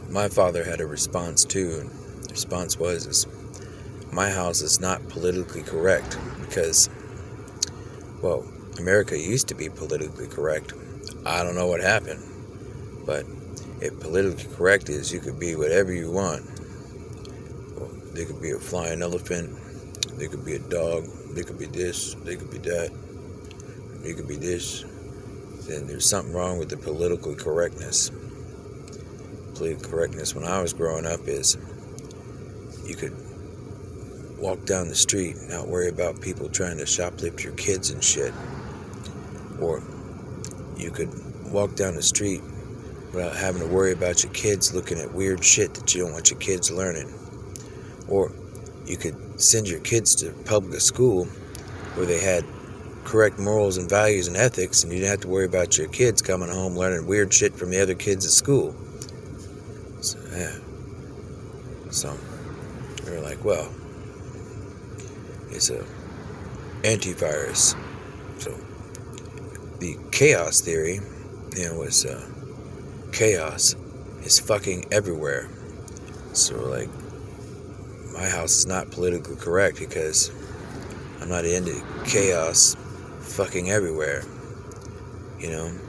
My father had a response too, and the response was, my house is not politically correct because, well, America used to be politically correct. I don't know what happened, but if politically correct is you could be whatever you want. Well, there could be a flying elephant, there could be a dog, there could be this, there could be that, there could be this. Then there's something wrong with the political correctness. Political correctness when I was growing up is you could walk down the street and not worry about people trying to shoplift your kids and shit. Or you could walk down the street without having to worry about your kids looking at weird shit that you don't want your kids learning. Or you could send your kids to public school where they had correct morals and values and ethics, and you didn't have to worry about your kids coming home learning weird shit from the other kids at school. So, yeah. So, we were like, well, it's a antivirus. So, the chaos theory, was chaos is fucking everywhere. So, we're like, my house is not politically correct because I'm not into chaos fucking everywhere, And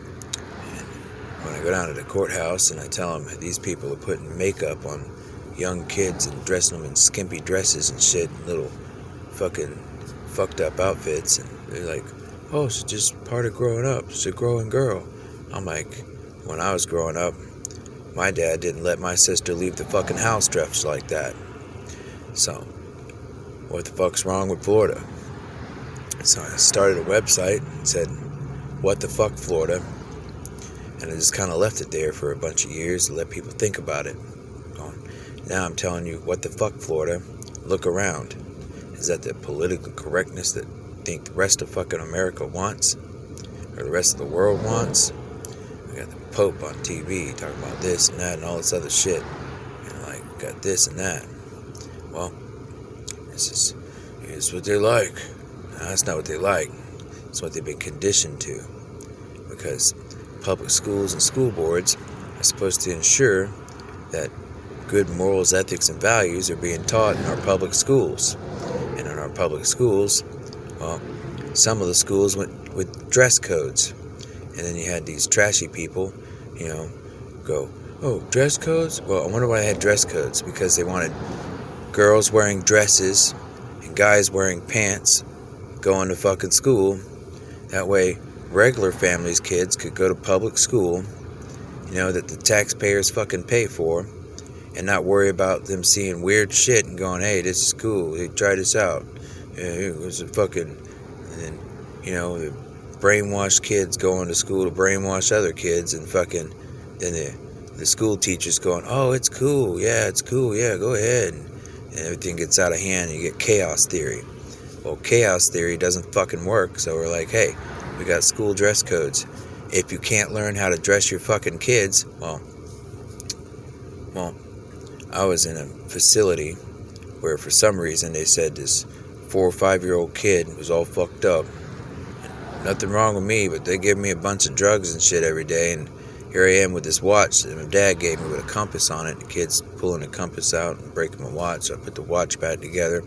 when I go down to the courthouse and I tell them these people are putting makeup on young kids and dressing them in skimpy dresses and shit, little fucking fucked up outfits, and they're like, oh, it's just part of growing up. It's a growing girl. I'm like, when I was growing up, my dad didn't let my sister leave the fucking house dressed like that. So, what the fuck's wrong with Florida? So I started a website and said, what the fuck Florida? And I just kind of left it there for a bunch of years to let people think about it. Now I'm telling you, what the fuck Florida? Look around. Is that the political correctness that I think the rest of fucking America wants? Or the rest of the world wants? We got the Pope on TV talking about this and that and all this other shit. Got this and that. Well, here's what they like. No, that's not what they like. It's what they've been conditioned to. Because public schools and school boards are supposed to ensure that good morals, ethics, and values are being taught in our public schools. And in our public schools, well, some of the schools went with dress codes. And then you had these trashy people, go, oh, dress codes? Well, I wonder why they had dress codes. Because they wanted girls wearing dresses and guys wearing pants going to fucking school. That way, regular families' kids could go to public school, that the taxpayers fucking pay for, and not worry about them seeing weird shit and going, hey, this is cool, hey, try this out. It was a fucking, and then, the brainwashed kids going to school to brainwash other kids, and fucking, then the school teachers going, oh, it's cool, yeah, go ahead, and everything gets out of hand, and you get chaos theory. Well, chaos theory doesn't fucking work, so we're like, hey, we got school dress codes. If you can't learn how to dress your fucking kids, well, I was in a facility where for some reason they said this 4 or 5-year-old kid was all fucked up. Nothing wrong with me, but they give me a bunch of drugs and shit every day, and here I am with this watch that my dad gave me with a compass on it. The kid's pulling the compass out and breaking my watch, so I put the watch back together.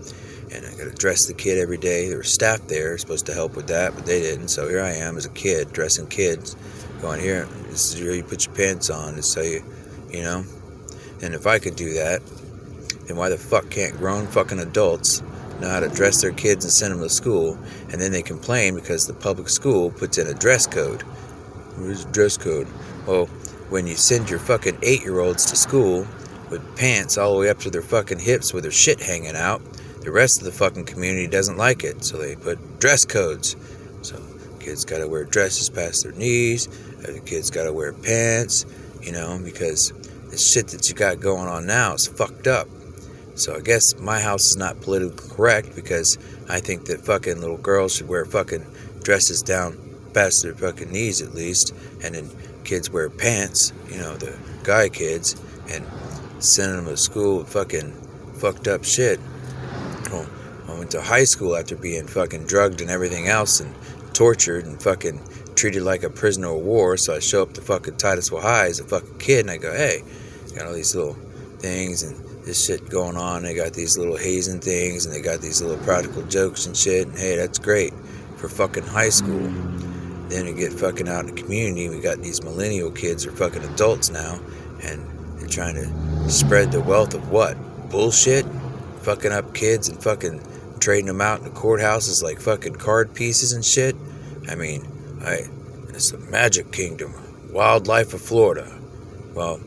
And I got to dress the kid every day. There was staff there supposed to help with that, but they didn't. So here I am as a kid, dressing kids, going, here, this is where you put your pants on. This is how you, And if I could do that, then why the fuck can't grown fucking adults know how to dress their kids and send them to school? And then they complain because the public school puts in a dress code. Where's the dress code? Well, when you send your fucking 8-year-olds to school with pants all the way up to their fucking hips with their shit hanging out, the rest of the fucking community doesn't like it, so they put dress codes. So kids gotta wear dresses past their knees, the kids gotta wear pants, because the shit that you got going on now is fucked up. So I guess my house is not politically correct because I think that fucking little girls should wear fucking dresses down past their fucking knees at least, and then kids wear pants, the guy kids, and sending them to school with fucking fucked up shit. I went to high school after being fucking drugged and everything else and tortured and fucking treated like a prisoner of war. So I show up to fucking Titusville High as a fucking kid and I go, hey, Got all these little things and this shit going on. They got these little hazing things and they got these little practical jokes and shit. And hey, that's great for fucking high school. Then you get fucking out in the community. We got these millennial kids who are fucking adults now, and they're trying to spread the wealth of what? Bullshit? Fucking up kids and fucking trading them out in the courthouses like fucking card pieces and shit. I mean, it's the Magic Kingdom, wildlife of Florida. Well,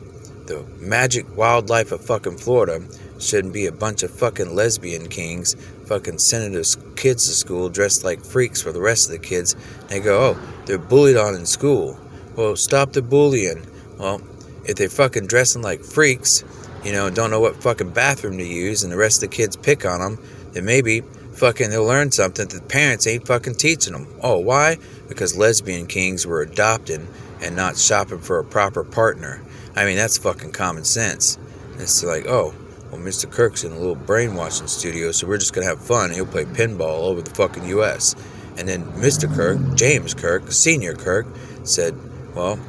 the magic wildlife of fucking Florida shouldn't be a bunch of fucking lesbian kings fucking sending their kids to school dressed like freaks for the rest of the kids. They go, oh, they're bullied on in school. Well, stop the bullying. Well, if they're fucking dressing like freaks, don't know what fucking bathroom to use, and the rest of the kids pick on them, then maybe fucking they'll learn something that the parents ain't fucking teaching them. Oh, why? Because lesbian kings were adopted and not shopping for a proper partner. I mean, that's fucking common sense. It's like, oh, well, Mr. Kirk's in a little brainwashing studio, so we're just going to have fun. He'll play pinball all over the fucking U.S. And then Mr. Kirk, James Kirk, Senior Kirk, said, well,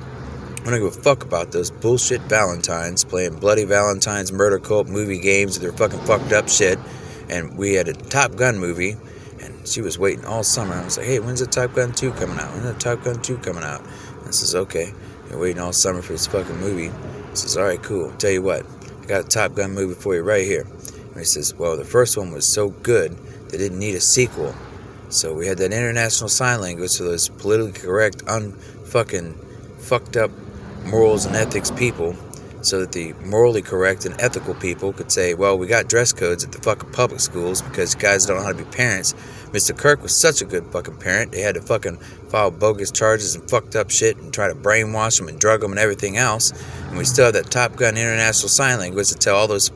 I don't give a fuck about those bullshit Valentines playing Bloody Valentine's murder cult movie games with their fucking fucked up shit. And we had a Top Gun movie, and she was waiting all summer. I was like, hey, when's the Top Gun 2 coming out? When's the Top Gun 2 coming out? And I says, okay. You're waiting all summer for this fucking movie. I says, all right, cool. I'll tell you what. I got a Top Gun movie for you right here. And he says, well, the first one was so good, they didn't need a sequel. So we had that international sign language for those politically correct, unfucking fucked up morals and ethics people, so that the morally correct and ethical people could say, well, we got dress codes at the fucking public schools because guys don't know how to be parents. Mr. Kirk was such a good fucking parent. They had to fucking file bogus charges and fucked up shit and try to brainwash them and drug them and everything else. And we still have that Top Gun international sign language to tell all those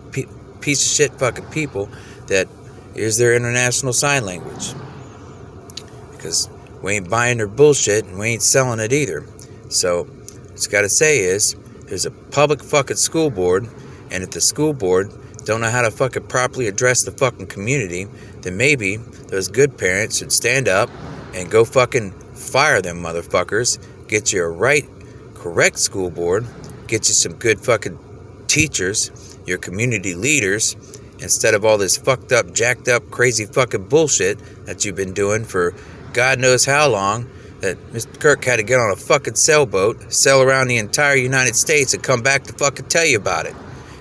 piece of shit fucking people that here's their international sign language. Because we ain't buying their bullshit and we ain't selling it either. So what you gotta say is, there's a public fucking school board, and if the school board don't know how to fucking properly address the fucking community, then maybe those good parents should stand up and go fucking fire them motherfuckers, get you a right, correct school board, get you some good fucking teachers, your community leaders, instead of all this fucked up, jacked up, crazy fucking bullshit that you've been doing for God knows how long, that Mr. Kirk had to get on a fucking sailboat, sail around the entire United States, and come back to fucking tell you about it.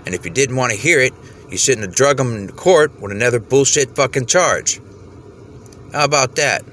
And if you didn't want to hear it, you shouldn't have drug him into court with another bullshit fucking charge. How about that?